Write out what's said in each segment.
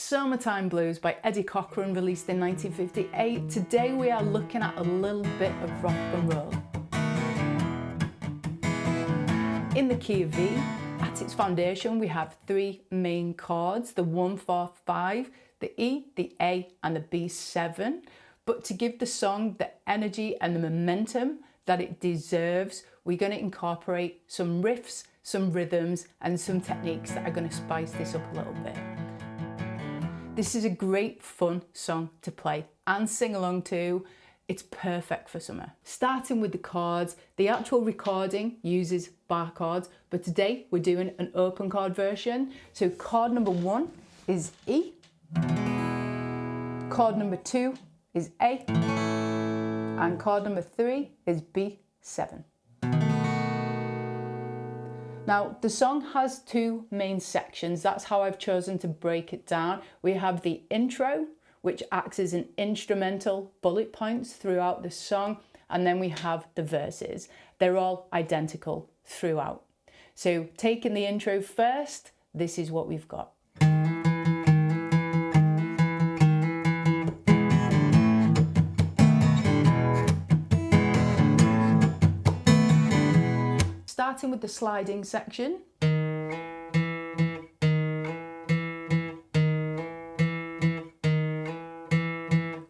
Summertime Blues by Eddie Cochrans, released in 1958. Today we are looking at a little bit of rock and roll. In the key of E, at its foundation we have three main chords, the 1, 4, 5, the E, the A and the B7. But to give the song the energy and the momentum that it deserves, we're going to incorporate some riffs, some rhythms and some techniques that are going to spice this up a little bit. This is a great fun song to play and sing along to. It's perfect for summer. Starting with the chords, the actual recording uses bar chords, but today we're doing an open chord version. So chord number 1 is E, chord number 2 is A, and chord number 3 is B7. Now, the song has two main sections. That's how I've chosen to break it down. We have the intro, which acts as an instrumental bullet points throughout the song, and then we have the verses. They're all identical throughout. So taking the intro first, this is what we've got. Starting with the sliding section.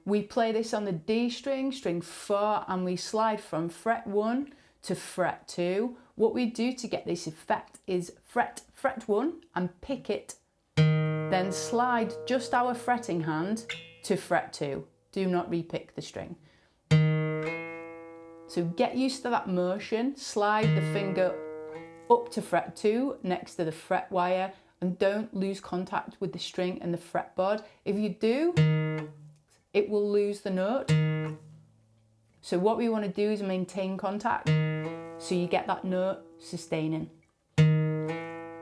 We play this on the D string, string 4, and we slide from fret 1 to fret 2. What we do to get this effect is fret 1 and pick it, then slide just our fretting hand to fret 2. Do not repick the string. So get used to that motion, slide the finger up to fret 2 next to the fret wire, and don't lose contact with the string and the fretboard. If you do, it will lose the note. So what we want to do is maintain contact so you get that note sustaining.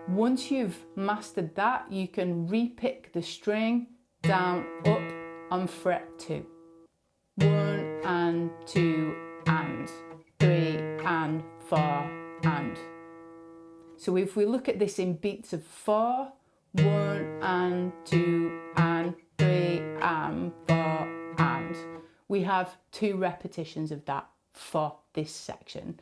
Once you've mastered that, you can repick the string down, up on fret 2. 1 and 2 and 3 and 4 and. So if we look at this in beats of 4, 1 and 2 and 3 and 4 and, we have 2 repetitions of that for this section.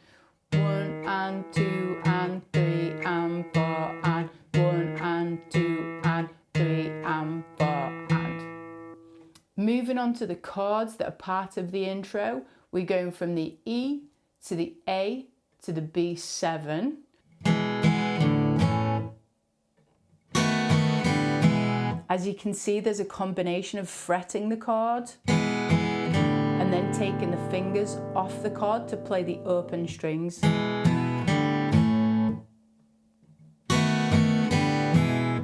1 and 2 and 3 and 4 and 1 and 2 and 3 and 4 and. Moving on to the chords that are part of the intro, we're going from the E to the A to the B7. As you can see, there's a combination of fretting the chord and then taking the fingers off the chord to play the open strings.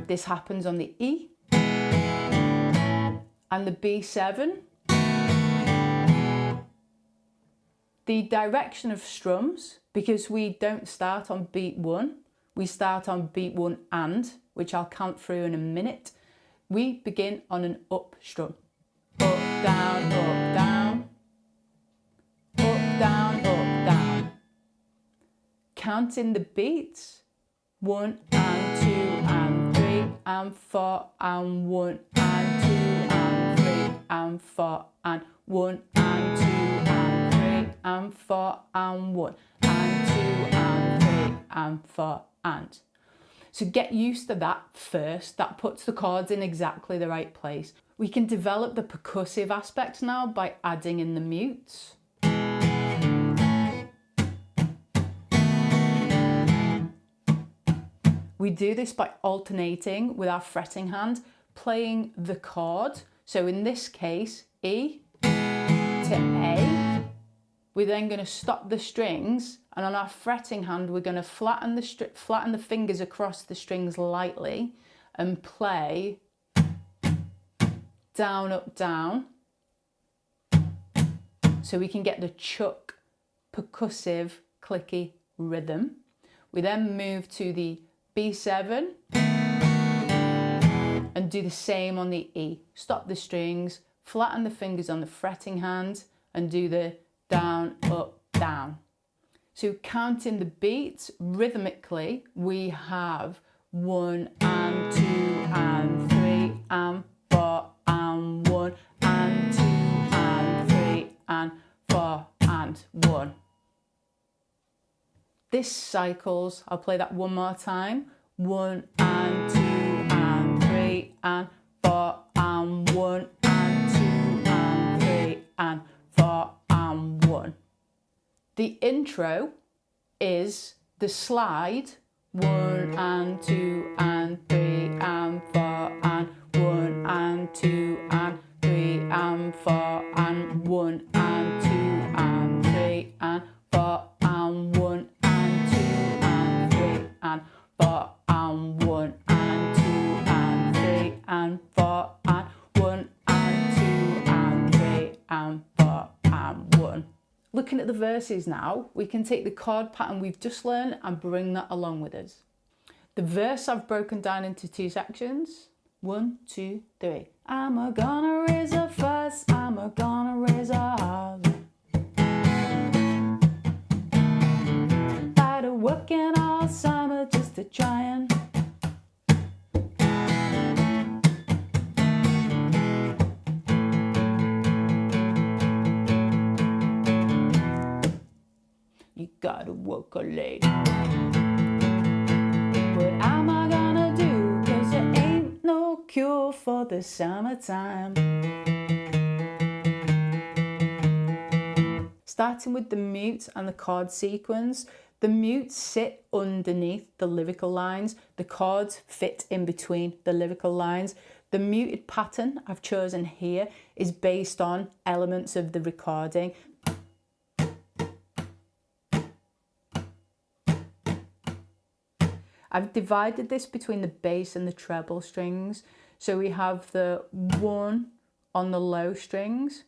This happens on the E and the B7. The direction of strums, because we don't start on beat 1, we start on beat 1 and, which I'll count through in a minute. We begin on an up strum. Up, down, up, down. Up, down, up, down. Counting the beats. 1 and 2 and 3 and 4 and 1 and 2 and 3 and 4 and 1 and 2 and 3 and 4 and 1 and 2 and 3 and 4 and. So get used to that first. That puts the chords in exactly the right place. We can develop the percussive aspects now by adding in the mutes. We do this by alternating with our fretting hand, playing the chord. So in this case, E to A. We're then going to stop the strings, and on our fretting hand we're going to flatten the fingers across the strings lightly and play down, up, down, so we can get the chuck, percussive, clicky rhythm. We then move to the B7 and do the same on the E. Stop the strings, flatten the fingers on the fretting hand and do the down, up, down. So counting the beats rhythmically, we have 1 and 2 and 3 and 1. This cycles, I'll play that one more time. 1 and 2 and 3 and 4 and 1 and 2 and 3 and 4 and 1. The intro is the slide, 1 and 2 and 3 and 4 and 1 and 2 and 3 and 4 and 1 and 2 and 3 and 4 and 1 and 2 and 3 and 4 and 1 and 2 and 3 and 4 and 1 and 2 and 3 and 4 and 1. Looking at the verses now, we can take the chord pattern we've just learned and bring that along with us. The verse I've broken down into 2 sections. 1, 2, 3. I'm a gonna raise a fuss, I'm a gonna raise a holler. I'd working all summer just to try and you gotta work a late. What am I gonna do? 'Cause there ain't no cure for the summertime. Starting with the mute and the chord sequence. The mutes sit underneath the lyrical lines. The chords fit in between the lyrical lines. The muted pattern I've chosen here is based on elements of the recording. I've divided this between the bass and the treble strings. So we have the 1 on the low strings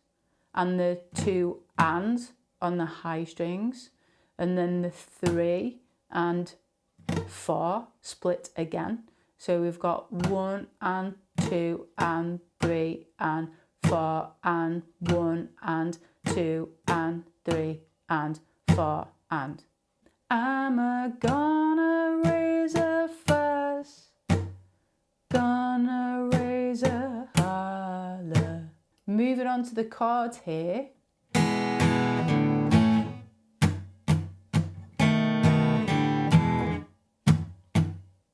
and the 2 ands on the high strings, and then the 3 and 4 split again. So we've got 1 and 2 and 3 and 4 and 1 and 2 and 3 and 4 and. I'm a gonna raise a fuss, gonna raise a holler. Moving on to the chords here.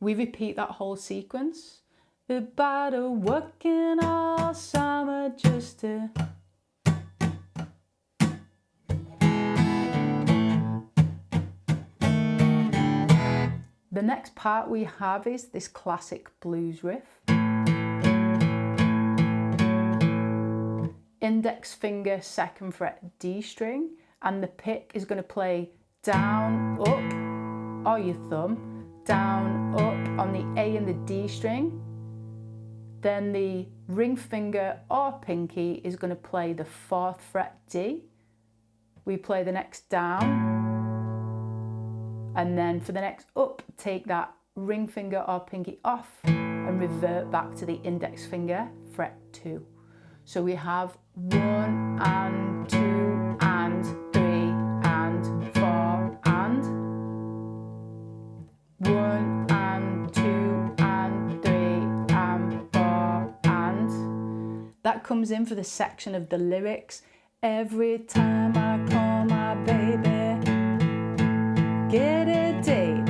We repeat that whole sequence. About a working all summer just to. The next part we have is this classic blues riff. Index finger 2nd fret D string, and the pick is going to play down, up, or your thumb, down, up on the A and the D string. Then the ring finger or pinky is going to play the 4th fret D. We play the next down. And then for the next up, take that ring finger or pinky off and revert back to the index finger, fret 2. So we have 1 and 2 and 3 and 4 and 1 and 2 and 3 and 4 and. That comes in for the section of the lyrics. Every time I call my baby, get a date.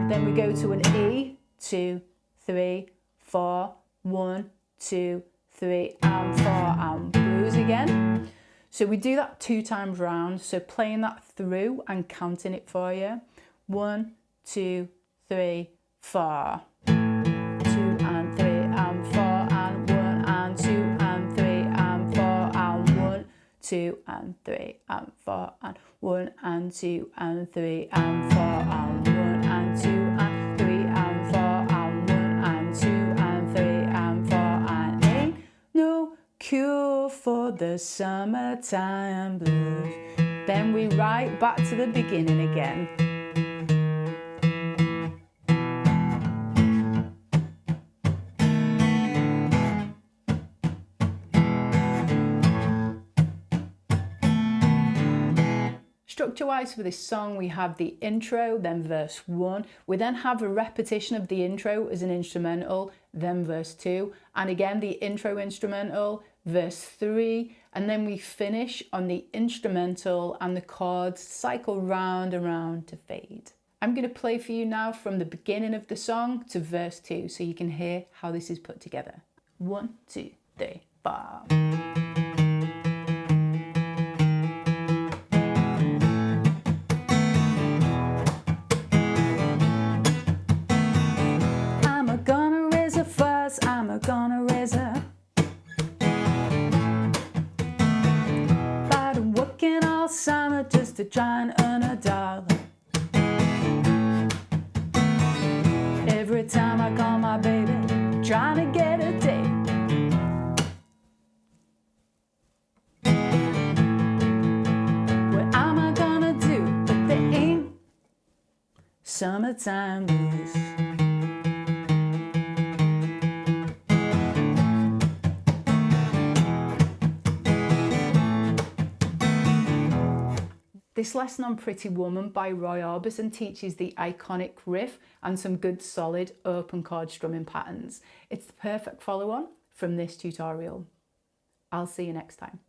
Then we go to an E, 2, 3, 4, 1, 2, 3 and 4 and blues again. So we do that 2 times round. So playing that through and counting it for you. 1, 2, 3, 4. 2 and 3 and 4 and 1 and 2 and 3 and 4 and 1, 2 and 3 and 4 and 1 and 2 and 3 and 4 and 1 and 2 and 3 and 4 and 1 and 2 and 3 and 4 and ain't no cure for the summertime blues. Then we right back to the beginning again. Structure-wise for this song, we have the intro, then verse 1. We then have a repetition of the intro as an instrumental, then verse 2. And again, the intro instrumental, verse 3. And then we finish on the instrumental and the chords cycle round and round to fade. I'm going to play for you now from the beginning of the song to verse 2 so you can hear how this is put together. 1, 2, 3, 4. I'm gonna raise a fuss, I'm gonna raise a. Been working all summer just to try and earn $1. Every time I call my baby, trying to get a date. What am I gonna do if there ain't summertime blues? This lesson on Pretty Woman by Roy Orbison teaches the iconic riff and some good solid open chord strumming patterns. It's the perfect follow-on from this tutorial. I'll see you next time.